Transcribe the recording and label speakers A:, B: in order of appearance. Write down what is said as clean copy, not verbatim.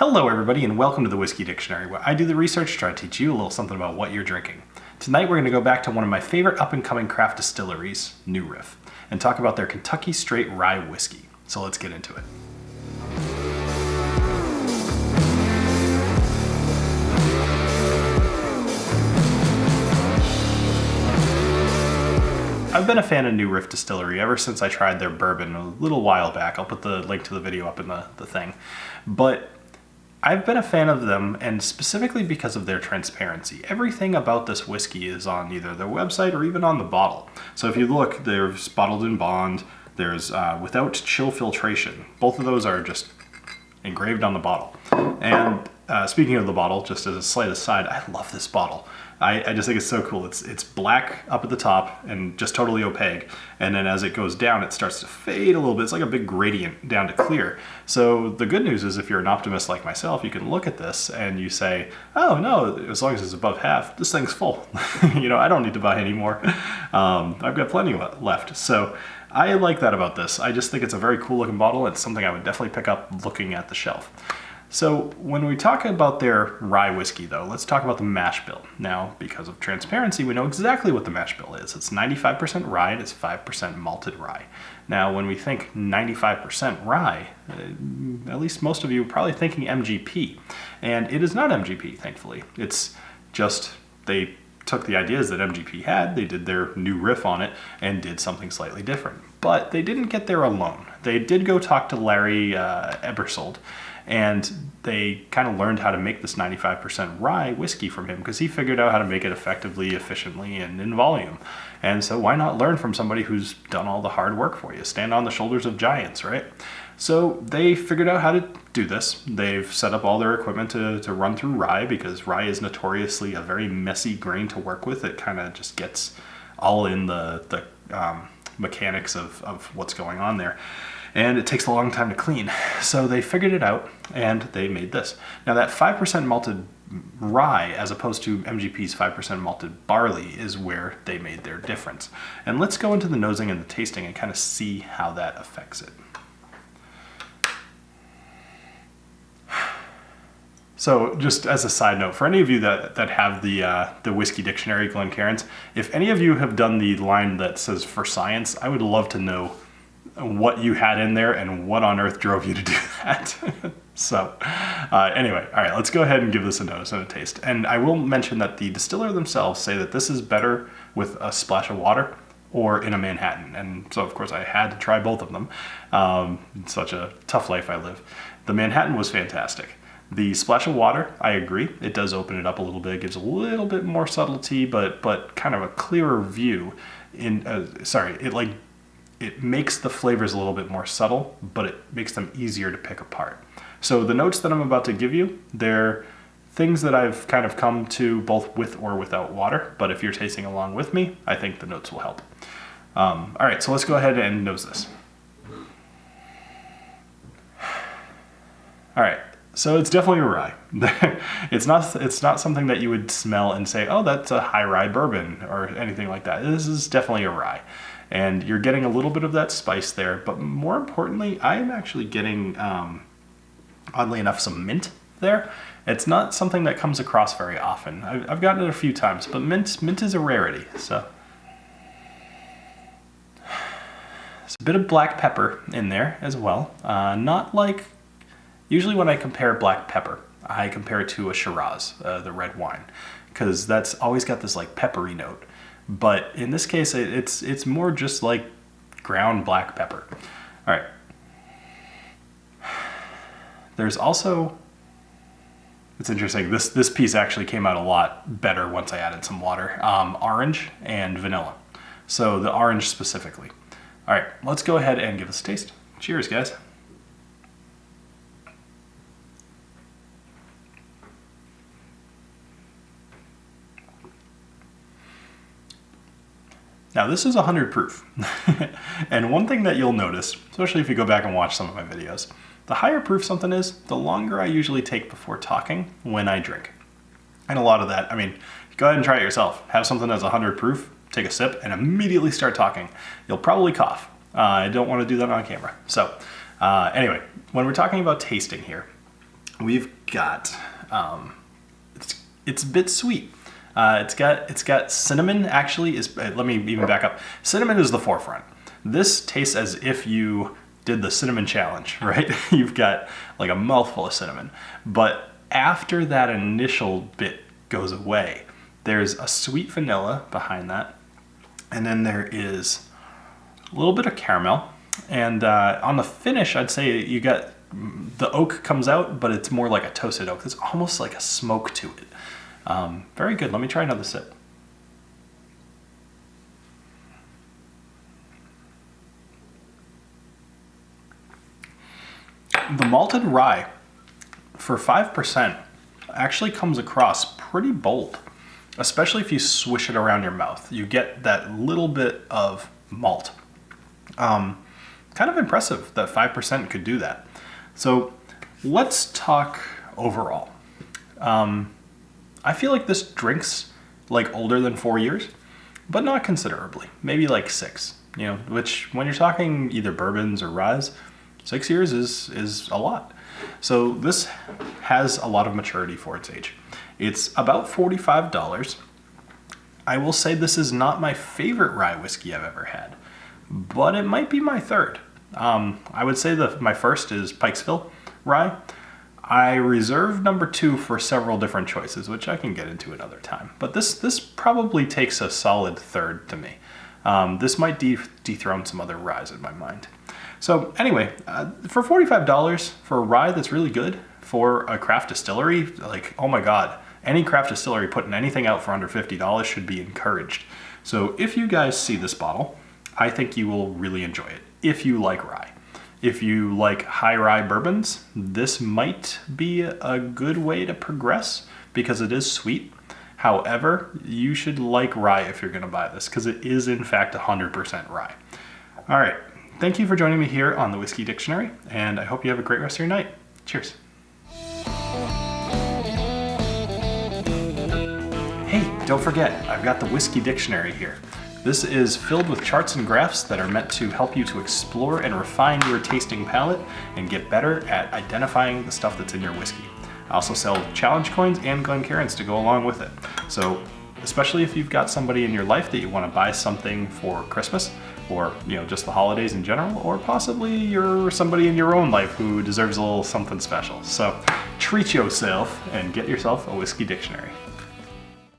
A: Hello everybody and welcome to the Whiskey Dictionary, where I do the research to try to teach you a little something about what you're drinking. Tonight we're going to go back to one of my favorite up-and-coming craft distilleries, New Riff, and talk about their Kentucky Straight Rye Whiskey. So let's get into it. I've been a fan of New Riff Distillery ever since I tried their bourbon a little while back. I'll put the link to the video up in the thing. But I've been a fan of them, and specifically because of their transparency. Everything about this whiskey is on either their website or even on the bottle. So if you look, there's bottled in bond, there's without chill filtration. Both of those are just engraved on the bottle. And speaking of the bottle, just as a slight aside, I love this bottle. I just think it's so cool. It's black up at the top and just totally opaque. And then as it goes down, it starts to fade a little bit. It's like a big gradient down to clear. So the good news is if you're an optimist like myself, you can look at this and you say, oh no, as long as it's above half, this thing's full. You know, I don't need to buy any more. I've got plenty left. So I like that about this. I just think it's a very cool looking bottle. It's something I would definitely pick up looking at the shelf. So when we talk about their rye whiskey though, let's talk about the mash bill. Now, because of transparency, we know exactly what the mash bill is. It's 95% rye and it's 5% malted rye. Now, when we think 95% rye, at least most of you are probably thinking MGP. And it is not MGP, thankfully. It's just, they took the ideas that MGP had, they did their new riff on it, and did something slightly different. But they didn't get there alone. They did go talk to Larry Ebersold, and they kind of learned how to make this 95% rye whiskey from him because he figured out how to make it effectively, efficiently, and in volume. And so why not learn from somebody who's done all the hard work for you? Stand on the shoulders of giants, right? So they figured out how to do this. They've set up all their equipment to run through rye because rye is notoriously a very messy grain to work with. It kind of just gets all in the mechanics of what's going on there. And it takes a long time to clean. So they figured it out and they made this. Now that 5% malted rye as opposed to MGP's 5% malted barley is where they made their difference. And let's go into the nosing and the tasting and kind of see how that affects it. So just as a side note, for any of you that have the Whiskey Dictionary, Glencairns, if any of you have done the line that says for science, I would love to know what you had in there and what on earth drove you to do that. So anyway, all right, let's go ahead and give this a nose and a taste. And I will mention that the distiller themselves say that this is better with a splash of water or in a Manhattan. And so of course I had to try both of them. It's such a tough life I live. The Manhattan was fantastic. The splash of water, I agree. It does open it up a little bit. It gives a little bit more subtlety, but kind of a clearer view. It makes the flavors a little bit more subtle, but it makes them easier to pick apart. So the notes that I'm about to give you, they're things that I've kind of come to both with or without water, but if you're tasting along with me, I think the notes will help. All right, so let's go ahead and nose this. All right. So it's definitely a rye. It's not something that you would smell and say, oh, that's a high rye bourbon or anything like that. This is definitely a rye. And you're getting a little bit of that spice there, but more importantly, I am actually getting, oddly enough, some mint there. It's not something that comes across very often. I've gotten it a few times, but mint is a rarity. So there's a bit of black pepper in there as well. Not like, usually when I compare black pepper, I compare it to a Shiraz, the red wine, because that's always got this like peppery note. But in this case, it's more just like ground black pepper. All right. There's also, it's interesting, this piece actually came out a lot better once I added some water. Orange and vanilla. So the orange specifically. All right, let's go ahead and give this a taste. Cheers, guys. Now this is 100 proof, and one thing that you'll notice, especially if you go back and watch some of my videos, the higher proof something is, the longer I usually take before talking when I drink. And a lot of that, I mean, go ahead and try it yourself. Have something that's 100 proof, take a sip, and immediately start talking. You'll probably cough. I don't want to do that on camera. So anyway, when we're talking about tasting here, we've got, it's a bit sweet. It's got cinnamon. Actually, let me even back up. Cinnamon is the forefront. This tastes as if you did the cinnamon challenge, right? You've got like a mouthful of cinnamon, but after that initial bit goes away, there's a sweet vanilla behind that, and then there is a little bit of caramel, and on the finish, I'd say you got the oak comes out, but it's more like a toasted oak. There's almost like a smoke to it. Very good. Let me try another sip. The malted rye for 5% actually comes across pretty bold, especially if you swish it around your mouth. You get that little bit of malt. Kind of impressive that 5% could do that. So let's talk overall. I feel like this drink's like older than 4 years, but not considerably. Maybe like 6, you know, which when you're talking either bourbons or ryes, 6 years is a lot. So this has a lot of maturity for its age. It's about $45. I will say this is not my favorite rye whiskey I've ever had, but it might be my third. I would say that my first is Pikesville rye. I reserve number 2 for several different choices, which I can get into another time. But this probably takes a solid third to me. This might dethrone some other ryes in my mind. So anyway, for $45 for a rye that's really good for a craft distillery, like, oh my God, any craft distillery putting anything out for under $50 should be encouraged. So if you guys see this bottle, I think you will really enjoy it if you like rye. If you like high rye bourbons, this might be a good way to progress because it is sweet. However, you should like rye if you're gonna buy this because it is in fact 100% rye. All right, thank you for joining me here on the Whiskey Dictionary, and I hope you have a great rest of your night. Cheers. Hey, don't forget, I've got the Whiskey Dictionary here. This is filled with charts and graphs that are meant to help you to explore and refine your tasting palate and get better at identifying the stuff that's in your whiskey. I also sell challenge coins and Glencairns to go along with it. So especially if you've got somebody in your life that you want to buy something for Christmas or, you know, just the holidays in general, or possibly you're somebody in your own life who deserves a little something special. So treat yourself and get yourself a Whiskey Dictionary.